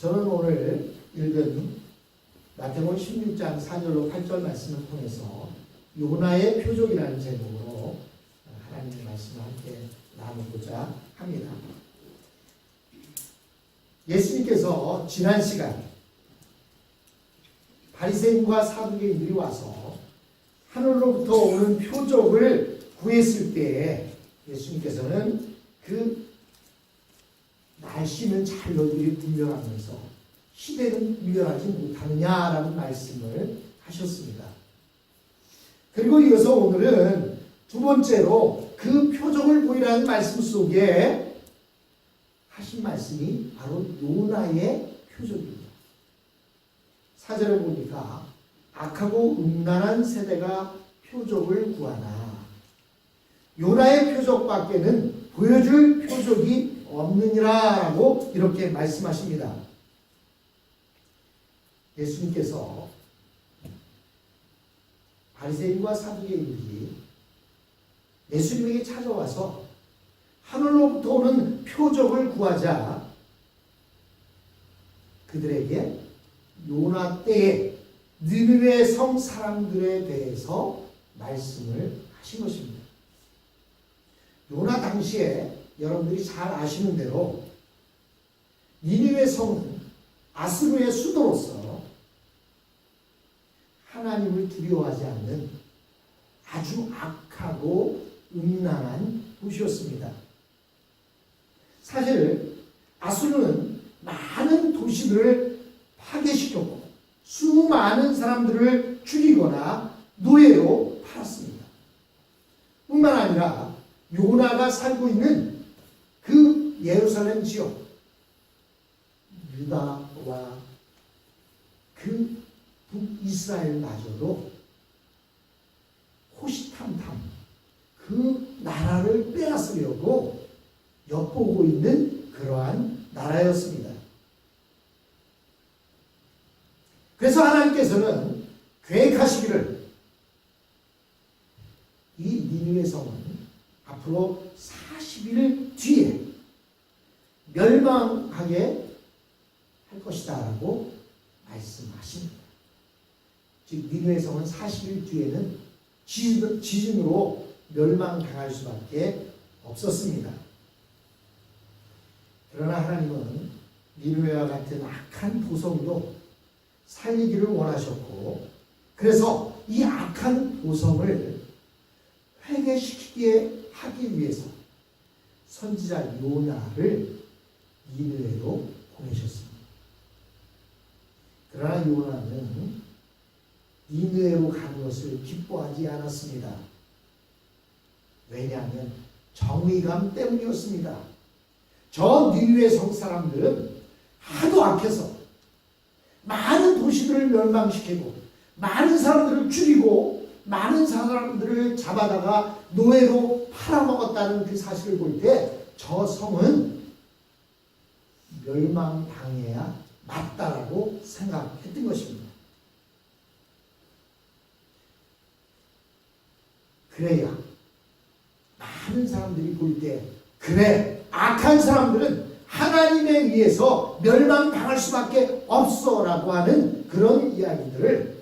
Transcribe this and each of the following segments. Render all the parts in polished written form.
저는 오늘 읽은 마태복음 16장 4절로 8절 말씀을 통해서 요나의 표적이라는 제목으로 하나님의 말씀을 함께 나누고자 합니다. 예수님께서 지난 시간 바리새인과 사두개인들이 와서 하늘로부터 오는 표적을 구했을 때에 예수님께서는 그 날씨는 잘 너희들이 분별하면서 시대는 분별하지 못하느냐라는 말씀을 하셨습니다. 그리고 이어서 오늘은 두 번째로 그 표적을 보이라는 말씀 속에 하신 말씀이 바로 요나의 표적입니다. 4절에 보니까 악하고 음란한 세대가 표적을 구하나 요나의 표적밖에는 보여줄 표적이 없느니라라고 이렇게 말씀하십니다. 예수님께서 바리새인과 사두개인들이 예수님에게 찾아와서 하늘로부터 오는 표적을 구하자 그들에게 요나 때에 느느웨 성 사람들에 대해서 말씀을 하신 것입니다. 요나 당시에 여러분들이 잘 아시는 대로 니느웨 성은 아수르의 수도로서 하나님을 두려워하지 않는 아주 악하고 음란한 도시였습니다. 사실 아수르는 많은 도시들을 파괴시켰고 수많은 사람들을 죽이거나 노예로 팔았습니다. 뿐만 아니라 요나가 살고 있는 그 예루살렘 지역 유다와 그 북이스라엘마저도 호시탐탐 그 나라를 빼앗으려고 엿보고 있는 그러한 나라였습니다. 그래서 하나님께서는 계획하시기를 이 니느웨 성은 앞으로 40일 뒤에 멸망하게 할 것이다 라고 말씀하십니다. 즉 니느웨 성은 40일 뒤에는 지진으로 멸망당할 수밖에 없었습니다. 그러나 하나님은 니느웨와 같은 악한 도성도 살리기를 원하셨고 그래서 이 악한 도성을 회개시키게 하기 위해서 선지자 요나를 니느웨로 보내셨습니다. 그러나 요나는 니느웨로 가는 것을 기뻐하지 않았습니다. 왜냐하면 정의감 때문이었습니다. 저 니느웨 성 사람들은 하도 악해서 많은 도시들을 멸망시키고 많은 사람들을 죽이고 많은 사람들을 잡아다가 노예로 팔아먹었다는 그 사실을 볼 때 저 성은 멸망당해야 맞다라고 생각했던 것입니다. 그래야 많은 사람들이 볼 때 그래 악한 사람들은 하나님에 의해서 멸망당할 수밖에 없어 라고 하는 그런 이야기들을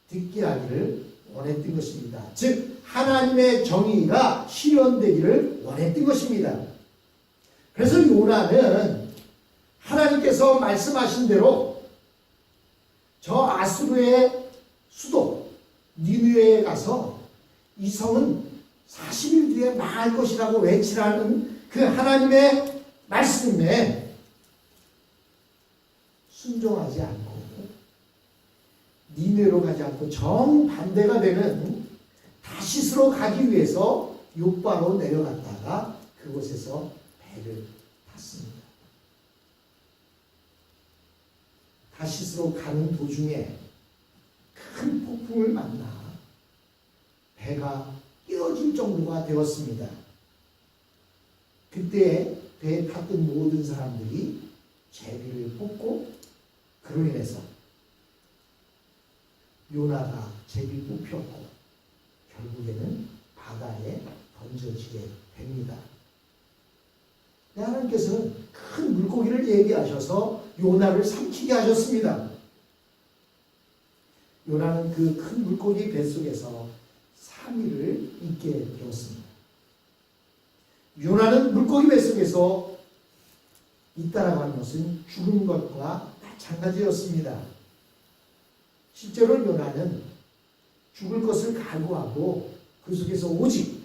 듣게 하기를 원했던 것입니다. 즉 하나님의 정의가 실현되기를 원했던 것입니다. 그래서 요나는 하나님께서 말씀하신 대로 저 아수르의 수도 니느웨에 가서 이 성은 40일 뒤에 망할 것이라고 외치라는 그 하나님의 말씀에 순종하지 않고 니느웨로 가지 않고 정반대가 되는 다시스로 가기 위해서 욥바로 내려갔다가 그곳에서 배를 탔습니다. 다시스로 가는 도중에 큰 폭풍을 만나 배가 깨어질 정도가 되었습니다. 그때 배에 탔던 모든 사람들이 제비를 뽑고 그로 인해서 요나가 제비 뽑혔고 결국에는 바다에 던져지게 됩니다. 하나님께서는 큰 물고기를 예비하셔서 요나를 삼키게 하셨습니다. 요나는 그 큰 물고기 뱃속에서 3일을 있게 되었습니다. 요나는 물고기 뱃속에서 있다라고 하는 것은 죽은 것과 마찬가지였습니다. 실제로 요나는 죽을 것을 각오하고 그 속에서 오직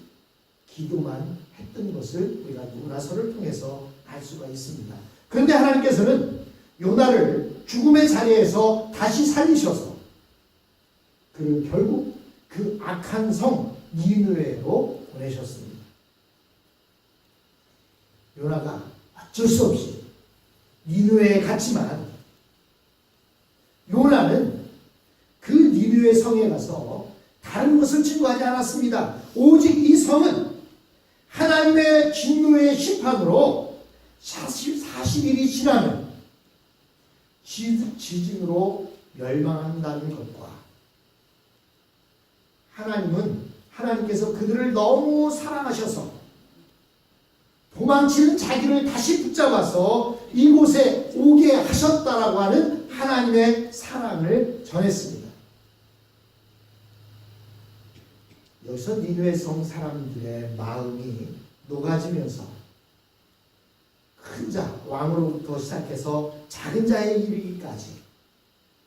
기도만 했던 것을 우리가 요나서를 통해서 알 수가 있습니다. 그런데 하나님께서는 요나를 죽음의 자리에서 다시 살리셔서 그를 결국 그 악한 성 니느웨로 보내셨습니다. 요나가 어쩔 수 없이 니느웨에 갔지만 요나는 그 니느웨 성에 가서 다른 것을 증거하지 않았습니다. 오직 이 성은 하나님의 진노의 심판으로 40일이 지나면 지진으로 멸망한다는 것과 하나님께서 그들을 너무 사랑하셔서 도망치는 자기를 다시 붙잡아서 이곳에 오게 하셨다라고 하는 하나님의 사랑을 전했습니다. 여기서 니느웨 성 사람들의 마음이 녹아지면서 큰 자, 왕으로부터 시작해서 작은 자에 이르기까지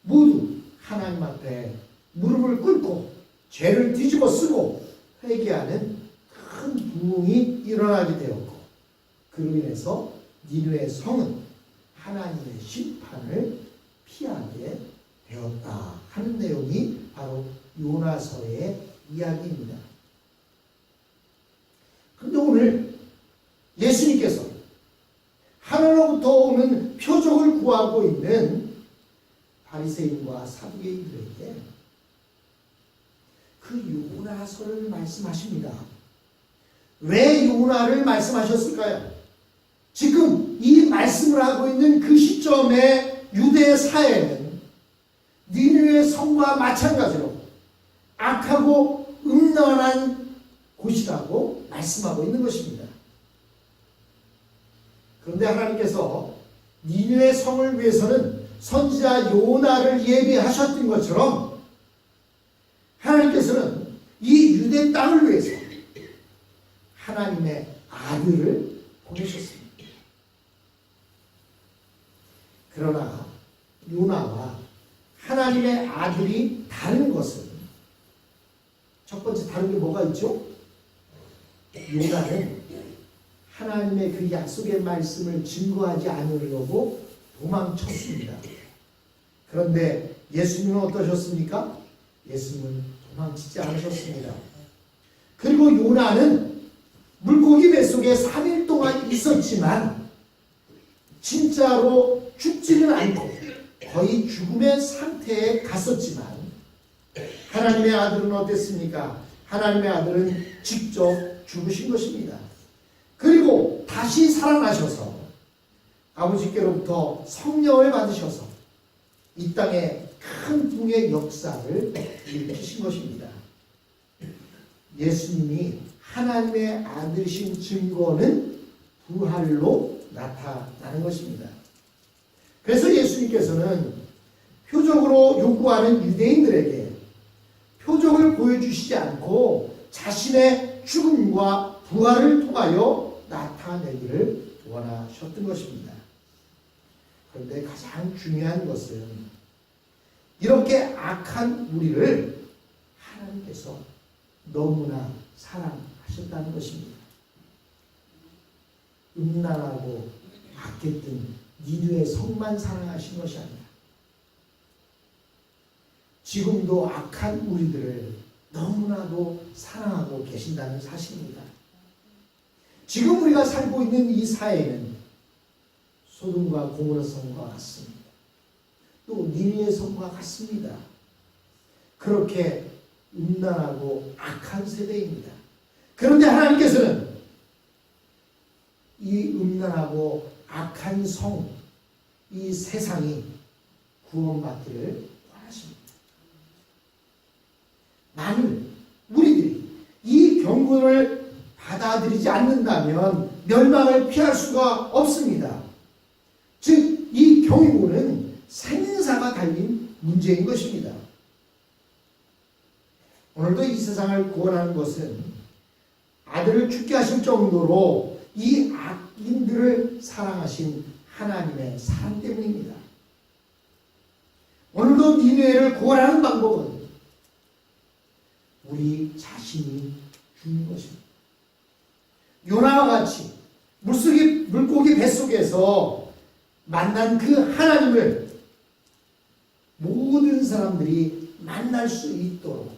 모두 하나님 앞에 무릎을 꿇고 죄를 뒤집어 쓰고 회개하는 큰 부흥이 일어나게 되었고, 그로 인해서 니느웨 성은 하나님의 심판을 피하게 되었다 하는 내용이 바로 요나서의 이야기입니다. 그런데 오늘 예수님께서 하늘로부터 오는 표적을 구하고 있는 바리새인과 사두개인들에게 그 요나서를 말씀하십니다. 왜 요나를 말씀하셨을까요? 지금 이 말씀을 하고 있는 그 시점에 유대 사회는 니느웨 성과 마찬가지로 악하고 음란한 곳이라고 말씀하고 있는 것입니다. 그런데 하나님께서 니느웨 성을 위해서는 선지자 요나를 예비하셨던 것처럼 하나님께서는 이 유대 땅을 위해서 하나님의 아들을 보내셨습니다. 그러나 요나와 하나님의 아들이 다른 것은, 첫 번째 다른 게 뭐가 있죠? 요나는 하나님의 그 약속의 말씀을 증거하지 않으려고 도망쳤습니다. 그런데 예수님은 어떠셨습니까? 예수님은 도망치지 않으셨습니다. 그리고 요나는 물고기 뱃속에 3일 동안 있었지만 진짜로 죽지는 않고 거의 죽음의 상태에 갔었지만 하나님의 아들은 어땠습니까? 하나님의 아들은 직접 죽으신 것입니다. 그리고 다시 살아나셔서 아버지께로부터 성령을 받으셔서 이 땅에 큰 붕의 역사를 일으키신 것입니다. 예수님이 하나님의 아들이신 증거는 부활로 나타나는 것입니다. 그래서 예수님께서는 표적으로 요구하는 유대인들에게 표적을 보여주시지 않고 자신의 죽음과 부활을 통하여 나타내기를 원하셨던 것입니다. 그런데 가장 중요한 것은 이렇게 악한 우리를 하나님께서 너무나 사랑하셨다는 것입니다. 음란하고 악했던 니느웨 성만 사랑하신 것이 아니라 지금도 악한 우리들을 너무나도 사랑하고 계신다는 사실입니다. 지금 우리가 살고 있는 이 사회는 소돔과 고모라 성과 같습니다. 또 니느웨 성과 같습니다. 그렇게 음란하고 악한 세대입니다. 그런데 하나님께서는 이 음란하고 악한 성, 이 세상이 구원받기를 원하십니다. 만일 우리들이 이 경고를 받아들이지 않는다면 멸망을 피할 수가 없습니다. 즉, 이 경고는 생사가 달린 문제인 것입니다. 오늘도 이 세상을 구원하는 것은 아들을 죽게 하실 정도로 이 악인들을 사랑하신 하나님의 사랑 때문입니다. 오늘도 니느웨를 구원하는 방법은 우리 자신이 죽는 것입니다. 요나와 같이 물고기 뱃속에서 만난 그 하나님을 모든 사람들이 만날 수 있도록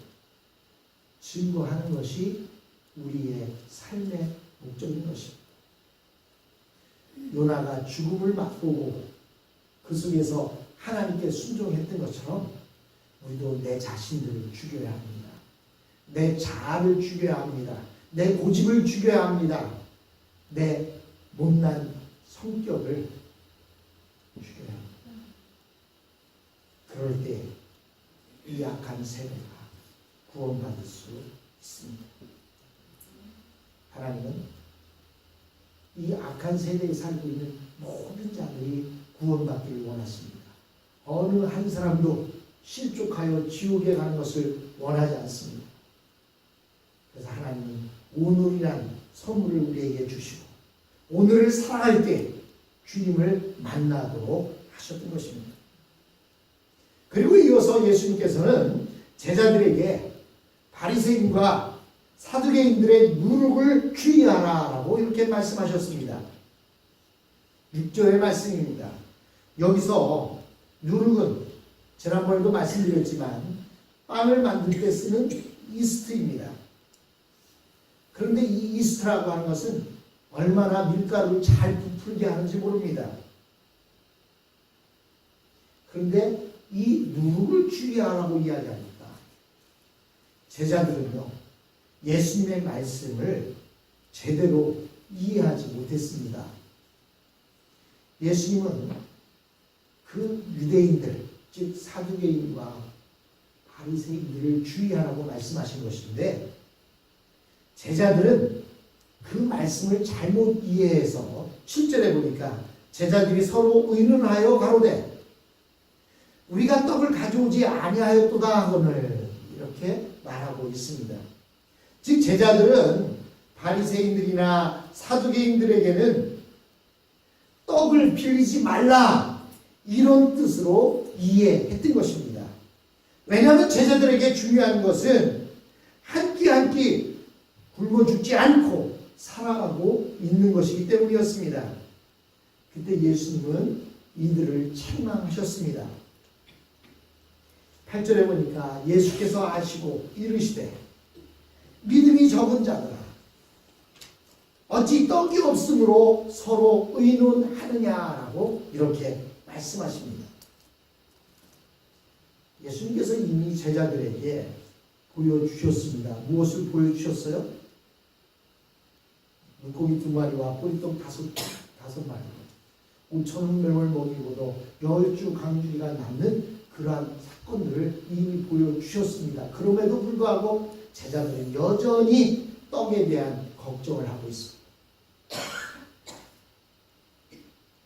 증거하는 것이 우리의 삶의 목적인 것입니다. 요나가 죽음을 맛보고 그 속에서 하나님께 순종했던 것처럼 우리도 내 자신들을 죽여야 합니다. 내 자아를 죽여야 합니다. 내 고집을 죽여야 합니다. 내 못난 성격을 죽여야 합니다. 그럴 때 이 악한 세대가 구원받을 수 있습니다. 하나님은 이 악한 세대에 살고 있는 모든 자들이 구원받기를 원하십니다. 어느 한 사람도 실족하여 지옥에 가는 것을 원하지 않습니다. 그래서 하나님은 오늘이라는 선물을 우리에게 주시고 오늘을 살아갈 때 주님을 만나도록 하셨던 것입니다. 그리고 이어서 예수님께서는 제자들에게 바리새인과 사두개인들의 누룩을 주의하라라고 이렇게 말씀하셨습니다. 6절의 말씀입니다. 여기서 누룩은 지난번에도 말씀드렸지만 빵을 만들 때 쓰는 이스트입니다. 그런데 이 이스트라고 하는 것은 얼마나 밀가루를 잘 부풀게 하는지 모릅니다. 그런데 이 누룩을 주의하라고 이야기합니다. 제자들은요, 예수님의 말씀을 제대로 이해하지 못했습니다. 예수님은 그 유대인들, 즉 사두개인과 바리새인들을 주의하라고 말씀하신 것인데 제자들은 그 말씀을 잘못 이해해서 7절에 보니까 제자들이 서로 의논하여 가로되 우리가 떡을 가져오지 아니하였도다 하거늘 이렇게 말하고 있습니다. 즉 제자들은 바리새인들이나 사두개인들에게는 떡을 빌리지 말라 이런 뜻으로 이해했던 것입니다. 왜냐하면 제자들에게 중요한 것은 한 끼 한 끼 굶어 죽지 않고 살아가고 있는 것이기 때문이었습니다. 그때 예수님은 이들을 책망하셨습니다. 8절에 보니까 예수께서 아시고 이르시되 믿음이 적은 자들아 어찌 떡이 없으므로 서로 의논하느냐라고 이렇게 말씀하십니다. 예수님께서 이미 제자들에게 보여주셨습니다. 무엇을 보여주셨어요? 물고기 2마리와 보리떡 5마리 5,000명을 먹이고도 10주 강주리가 남는 그러한 사건들을 이미 보여주셨습니다. 그럼에도 불구하고 제자들은 여전히 떡에 대한 걱정을 하고 있습니다.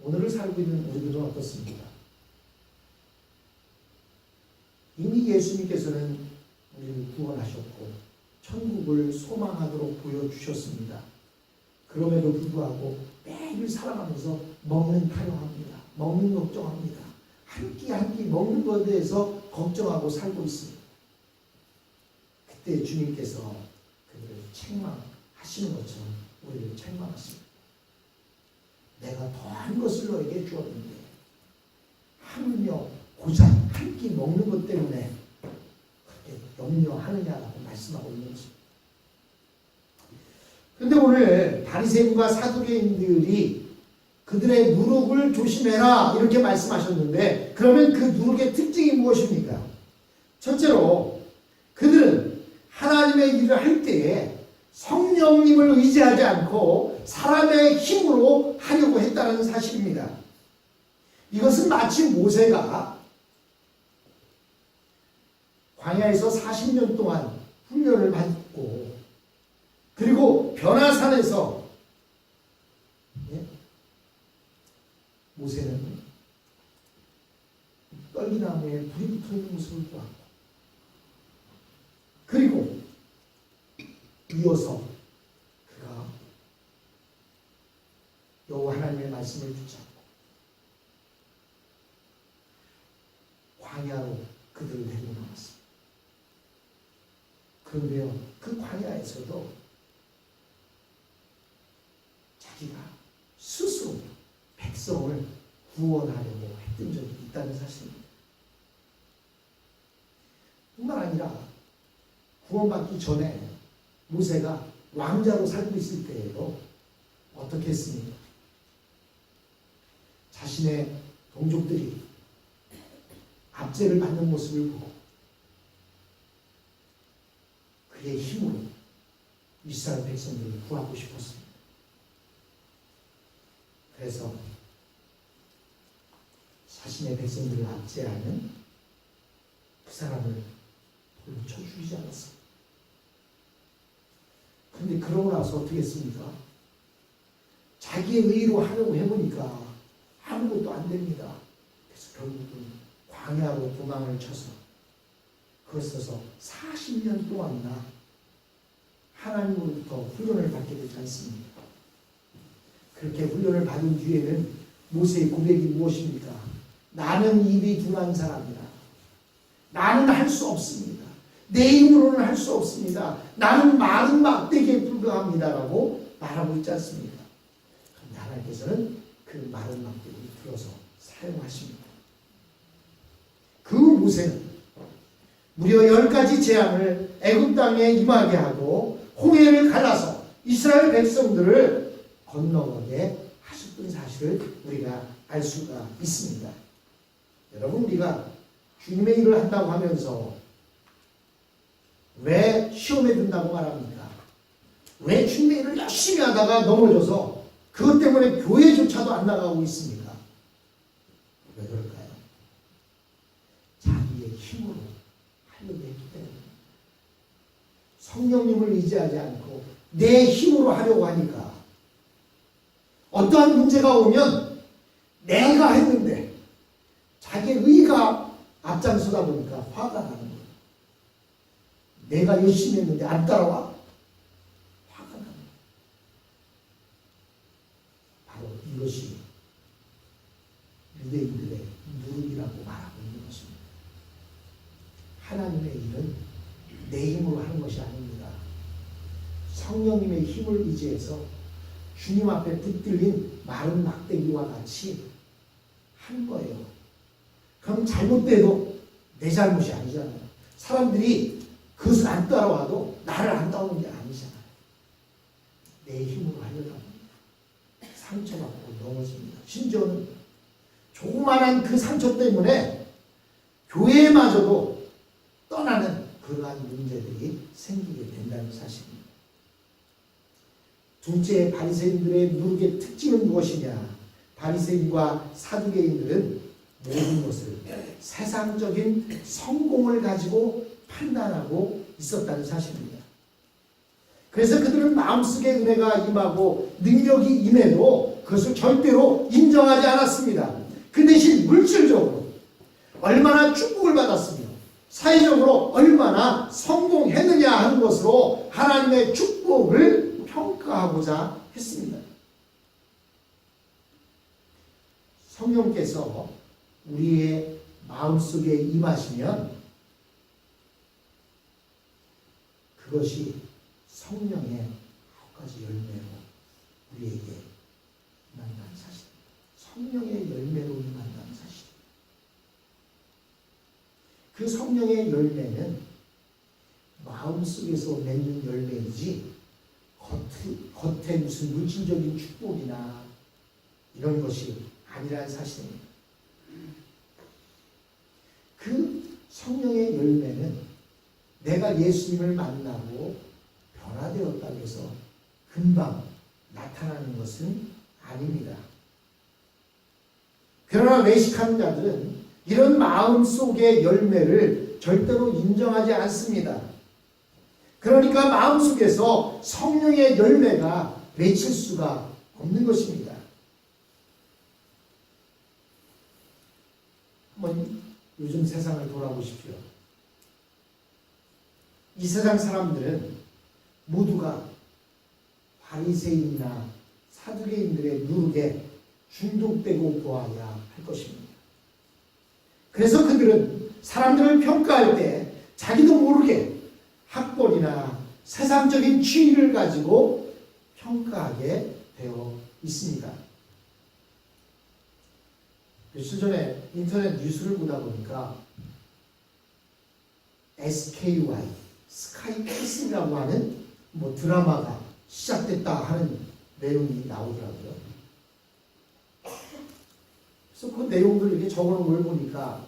오늘을 살고 있는 우리들은 어떻습니까? 이미 예수님께서는 우리를 구원하셨고 천국을 소망하도록 보여주셨습니다. 그럼에도 불구하고 매일 살아가면서 먹는 타령합니다. 먹는 걱정합니다. 한 끼 한 끼 먹는 것에 대해서 걱정하고 살고 있습니다. 그때 주님께서 그들을 책망하시는 것처럼 우리를 책망하십니다. 내가 더한 것을 너에게 주었는데 하물며 고작 한 끼 먹는 것 때문에 그렇게 염려하느냐라고 말씀하고 있는 것입니다. 그런데 오늘 바리새인과 사두개인들이 그들의 누룩을 조심해라 이렇게 말씀하셨는데 그러면 그 누룩의 특징이 무엇입니까? 첫째로 그들은 하나님의 일을 할 때에 성령님을 의지하지 않고 사람의 힘으로 하려고 했다는 사실입니다. 이것은 마치 모세가 광야에서 40년 동안 훈련을 받고 그리고 변화산에서 모세는 떨기나무에 불이 붙어 있는 모습을 보았고, 그리고 이어서 그가 여호와 하나님의 말씀을 붙잡고 광야로 그들을 데리고 나왔습니다. 그런데요, 그 광야에서도 자기가 스스로 백성을 구원하려고 했던 적이 있다는 사실입니다. 뿐만 아니라 구원받기 전에 모세가 왕자로 살고 있을 때에도 어떻게 했습니까? 자신의 동족들이 압제를 받는 모습을 보고 그의 힘으로 이스라엘 백성들을 구하고 싶었습니다. 그래서 자신의 백성들을 압제하는 그 사람을 돌로 쳐 죽이지 않았습니다. 그런데 그러고 나서 어떻게 했습니까? 자기의 의로 하려고 해보니까 아무것도 안 됩니다. 그래서 결국은 광야로 도망을 쳐서 그것에서 40년 동안이나 하나님으로부터 훈련을 받게 되지 않습니까? 그렇게 훈련을 받은 뒤에는 모세의 고백이 무엇입니까? 나는 입이 둔한 사람이라. 나는 할 수 없습니다. 내 힘으로는 할 수 없습니다. 나는 마른 막대기에 불과합니다라고 말하고 있지 않습니까? 그런데 하나님께서는 그 마른 막대기를 들어서 사용하십니다. 그 모세는 무려 10가지 재앙을 애굽 땅에 임하게 하고 홍해를 갈라서 이스라엘 백성들을 건너가게 하셨던 사실을 우리가 알 수가 있습니다. 여러분, 우리가 주님의 일을 한다고 하면서 왜 시험에 든다고 말합니까? 왜 주님의 일을 열심히 하다가 넘어져서 그것 때문에 교회조차도 안 나가고 있습니까? 왜 그럴까요? 자기의 힘으로 하려고 했기 때문에. 성령님을 의지하지 않고 내 힘으로 하려고 하니까 어떠한 문제가 오면 내가 했는데 자기의 의가 앞장서다 보니까 화가 나는 거예요. 내가 열심히 했는데 안 따라와? 화가 나는 거예요. 바로 이것이 유대인들의 누룩이라고 말하고 있는 것입니다. 하나님의 일은 내 힘으로 하는 것이 아닙니다. 성령님의 힘을 의지해서 주님 앞에 붙들린 마른 막대기와 같이 하는 거예요. 그럼 잘못돼도 내 잘못이 아니잖아요. 사람들이 그것을 안 따라와도 나를 안 따오는 게 아니잖아요. 내 힘으로 하려다 보니까 상처받고 넘어집니다. 심지어는 조그만한 그 상처 때문에 교회마저도 떠나는 그러한 문제들이 생기게 된다는 사실입니다. 둘째, 바리새인들의 누룩의 특징은 무엇이냐? 바리새인과 사두개인들은 모든 것을 세상적인 성공을 가지고 판단하고 있었다는 사실입니다. 그래서 그들은 마음속에 은혜가 임하고 능력이 임해도 그것을 절대로 인정하지 않았습니다. 그 대신 물질적으로 얼마나 축복을 받았으며 사회적으로 얼마나 성공했느냐 하는 것으로 하나님의 축복을 평가하고자 했습니다. 성령께서 우리의 마음속에 임하시면 그것이 성령의 9가지 열매로 우리에게 임한다는 사실입니다. 성령의 열매로 임한다는 사실입니다. 그 성령의 열매는 마음속에서 맺는 열매이지 겉에 무슨 물질적인 축복이나 이런 것이 아니라는 사실입니다. 그 성령의 열매는 내가 예수님을 만나고 변화되었다고 해서 금방 나타나는 것은 아닙니다. 그러나 외식하는 자들은 이런 마음속의 열매를 절대로 인정하지 않습니다. 그러니까 마음속에서 성령의 열매가 맺힐 수가 없는 것입니다. 한번 요즘 세상을 돌아보십시오. 이 세상 사람들은 모두가 바리새인이나 사두개인들의 누룩에 중독되고 보아야 할 것입니다. 그래서 그들은 사람들을 평가할 때 자기도 모르게 학벌이나 세상적인 지위를 가지고 평가하게 되어 있습니다. 며칠 전에 인터넷 뉴스를 보다 보니까 SKY, 스카이 캐슬이라고 하는 드라마가 시작됐다 하는 내용이 나오더라고요. 그래서 그 내용들 이렇게 적어놓은 걸 보니까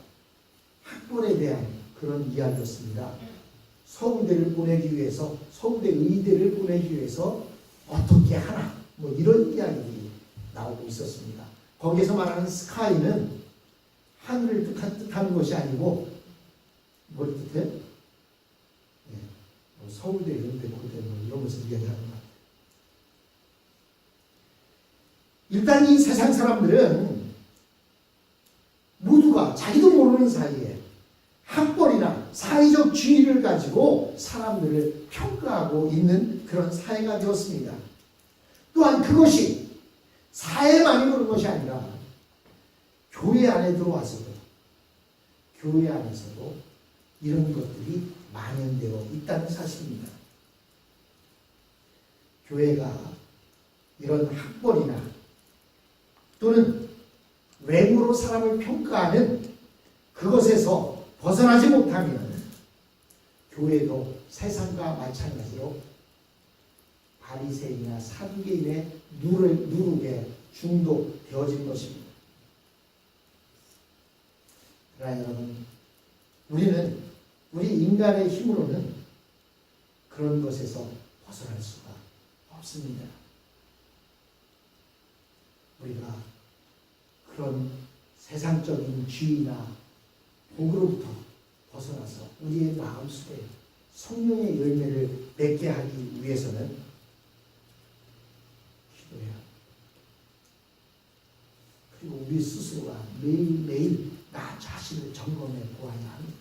학벌에 대한 그런 이야기였습니다. 서울대를 보내기 위해서, 서울대 의대를 보내기 위해서 어떻게 하나, 이런 이야기들이 나오고 있었습니다. 거기에서 말하는 스카이는 하늘을 뜻하는 것이 아니고 뭘 뜻해? 서울대, 의대, 고대 이런 것을 이야기하는 것 같아요. 일단 이 세상 사람들은 모두가 자기도 모르는 사이에 학벌이나 사회적 지위를 가지고 사람들을 평가하고 있는 그런 사회가 되었습니다. 또한 그것이 사회만이 그런 것이 아니라 교회 안에 들어와서도, 교회 안에서도 이런 것들이 만연되어 있다는 사실입니다. 교회가 이런 학벌이나 또는 외모로 사람을 평가하는 그것에서 벗어나지 못하면 교회도 세상과 마찬가지로 바리새인이나 사두개인의 누룩에 중독되어진 것입니다. 그러나 여러분, 우리는 우리 인간의 힘으로는 그런 것에서 벗어날 수가 없습니다. 우리가 그런 세상적인 지위나 복으로부터 벗어나서 우리의 마음속에 성령의 열매를 맺게 하기 위해서는 기도해야 합니다. 그리고 우리 스스로가 매일매일 나 자신을 점검해 보아야 합니다.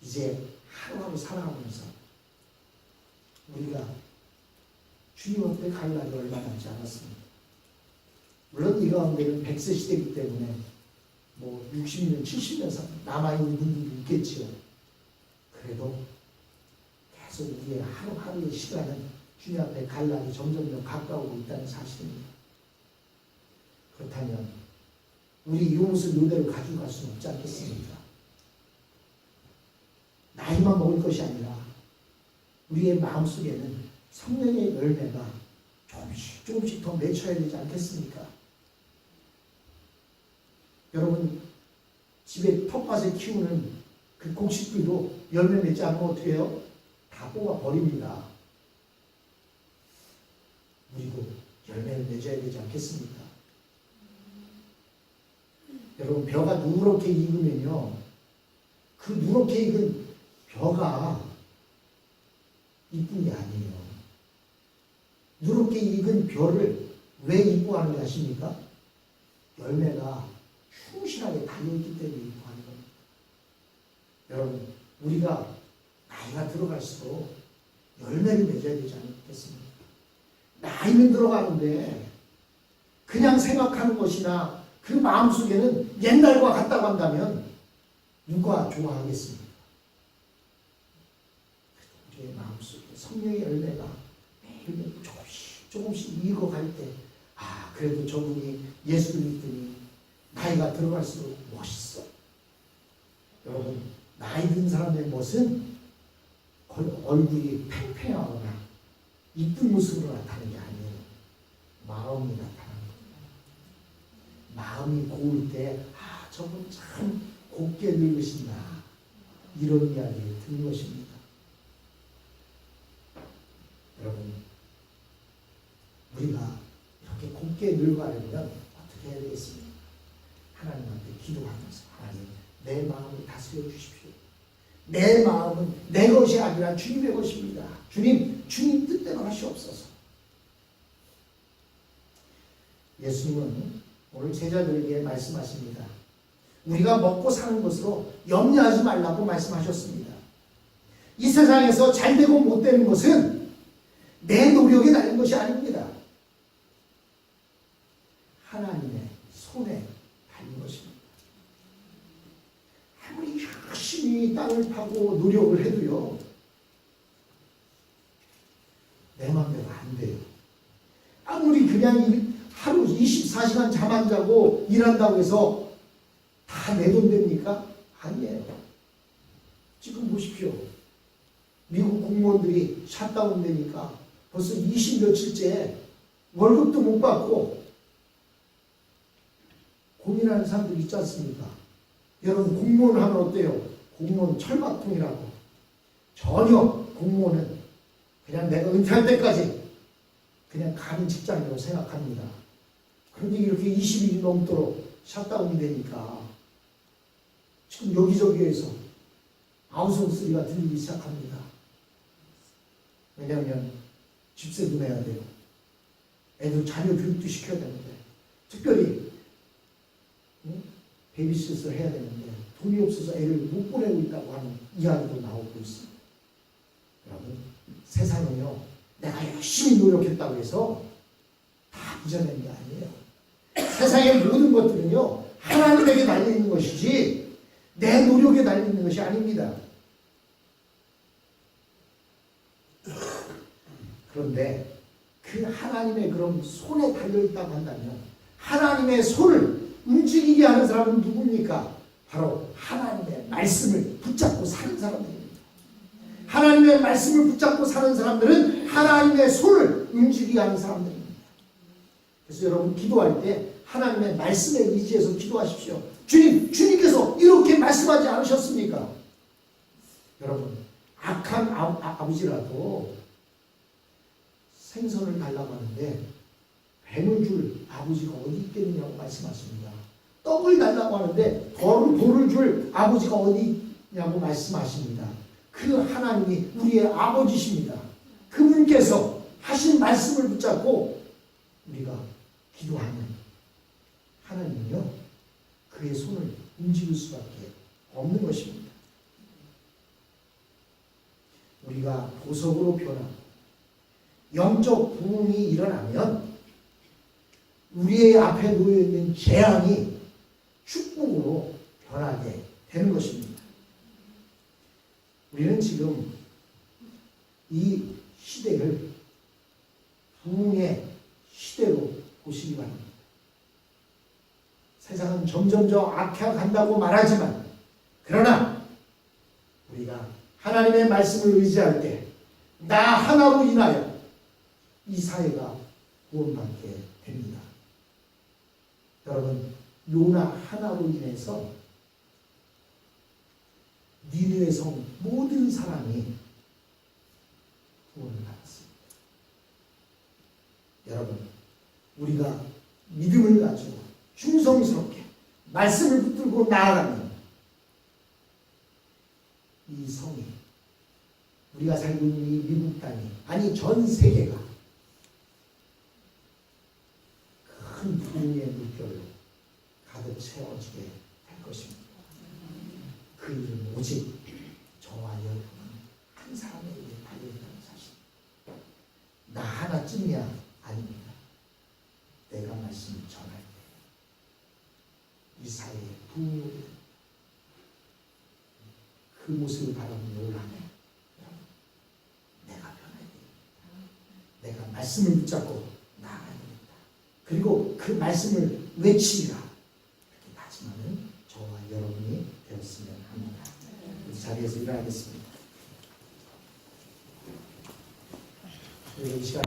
이제 하루하루 살아가면서 우리가 주님 앞에 갈 날이 얼마 남지 않았습니다. 물론 이 가운데는 100세 시대이기 때문에 60년, 70년 남아있는 분들이 있겠지요. 그래도 계속 우리의 하루하루의 시간은 주님 앞에 갈 날이 점점 더 가까우고 있다는 사실입니다. 그렇다면 우리 이 모습 이대로 가지고 갈 수는 없지 않겠습니까? 나이만 먹을 것이 아니라 우리의 마음속에는 성령의 열매가 조금씩 더 맺혀야 되지 않겠습니까? 여러분, 집에 텃밭에 키우는 그 곡식들도 열매 맺지 않으면 어떻게 해요? 다 뽑아 버립니다. 우리도 열매를 맺어야 되지 않겠습니까? 여러분, 벼가 누렇게 익으면요, 그 누렇게 익은 벼가 이쁜 게 아니에요. 누렇게 익은 벼를 왜 이뻐하는 지 아십니까? 열매가 충실하게 달려있기 때문에 이뻐하는 겁니다. 여러분, 우리가 나이가 들어갈수록 열매를 맺어야 되지 않겠습니까? 나이는 들어가는데 그냥 생각하는 것이나 그 마음속에는 옛날과 같다고 한다면 누가 좋아하겠습니까? 우리의 마음속에 성령의 열매가 매일 조금씩 익어갈 때, 그래도 저분이 예수를 믿더니 나이가 들어갈수록 멋있어. 여러분, 나이 든 사람의 멋은 얼굴이 팽팽하거나 이쁜 모습으로 나타나는 게 아니에요. 마음이 나타나는 겁니다. 마음이 고울 때, 저분 참 곱게 늙으신다, 이런 이야기를 듣는 것입니다. 여러분, 우리가 이렇게 곱게 늙어가려면 어떻게 해야 되겠습니까? 하나님 앞에 기도하면서, 하나님, 내 마음을 다스려 주십시오. 내 마음은 내 것이 아니라 주님의 것입니다. 주님 뜻대로 하시옵소서. 예수님은 오늘 제자들에게 말씀하십니다. 우리가 먹고 사는 것으로 염려하지 말라고 말씀하셨습니다. 이 세상에서 잘되고 못되는 것은 내 노력에 달린 것이 아닙니다. 하나님의 손에 달린 것입니다. 아무리 열심히 땅을 파고 노력을 해도요, 내 마음대로 안 돼요. 아무리 그냥 하루 24시간 잠 안 자고 일한다고 해서 다 내 돈 됩니까? 아니에요. 지금 보십시오. 미국 공무원들이 샷다운 되니까 벌써 20며칠째 월급도 못 받고 고민하는 사람들이 있지 않습니까? 여러분, 공무원 하면 어때요? 공무원 철밥통이라고. 전혀 공무원은 그냥 내가 은퇴할 때까지 그냥 가는 직장이라고 생각합니다. 그런데 이렇게 20일이 넘도록 샷다운이 되니까 지금 여기저기에서 아우성소리가 들리기 시작합니다. 왜냐하면 집세도 내야 돼요. 애들 자녀 교육도 시켜야 되는데, 특별히 베이비시터를 해야 되는데 돈이 없어서 애를 못 보내고 있다고 하는 이야기도 나오고 있습니다. 여러분, 세상은요, 내가 열심히 노력했다고 해서 다 부자되는 게 아니에요. 세상의 모든 것들은요, 하나님에게 달려있는 것이지 내 노력에 달려있는 것이 아닙니다. 그런데 그 하나님의 그런 손에 달려있다고 한다면, 하나님의 손을 움직이게 하는 사람은 누굽니까? 바로 하나님의 말씀을 붙잡고 사는 사람들입니다. 하나님의 말씀을 붙잡고 사는 사람들은 하나님의 손을 움직이게 하는 사람들입니다. 그래서 여러분, 기도할 때 하나님의 말씀에 의지해서 기도하십시오. 주님께서 이렇게 말씀하지 않으셨습니까? 여러분, 악한 아버지라도 생선을 달라고 하는데 뱀을 줄 아버지가 어디 있겠느냐고 말씀하십니다. 떡을 달라고 하는데 돌을 줄 아버지가 어디 있냐고 말씀하십니다. 그 하나님이 우리의 아버지십니다. 그분께서 하신 말씀을 붙잡고 우리가 기도하면 하나님은요, 그의 손을 움직일 수밖에 없는 것입니다. 우리가 보석으로 변하고 영적 부흥이 일어나면 우리의 앞에 놓여있는 재앙이 축복으로 변하게 되는 것입니다. 우리는 지금 이 시대를 부흥의 시대로 보시기 바랍니다. 세상은 점점 더 악해간다고 말하지만, 그러나 우리가 하나님의 말씀을 의지할 때 나 하나로 인하여 이 사회가 구원받게 됩니다. 여러분, 요나 하나로 인해서 니느웨 성 모든 사람이 구원을 받았습니다. 여러분, 우리가 믿음을 가지고 충성스럽게 말씀을 붙들고 나아가면 이 성이, 우리가 살고 있는 이 미국 땅이, 아니 전 세계가 큰 부흥의 물결로 가득 채워지게 될 것입니다. 그 일은 오직 저와 여러분 한 사람에게 달려있다는 사실. 나 하나쯤이야 아닙니다. 내가 말씀을 전할 때 이 사회에 부흥이 그 모습을 바라보며 올라가며 내가 변해야 됩니다. 내가 말씀을 붙잡고 나아가야 됩니다. 그리고 그 말씀을 외치리라, 이렇게 다짐하는 저와 여러분이 되었으면 합니다. 우리 자리에서 일어나겠습니다. 이 시간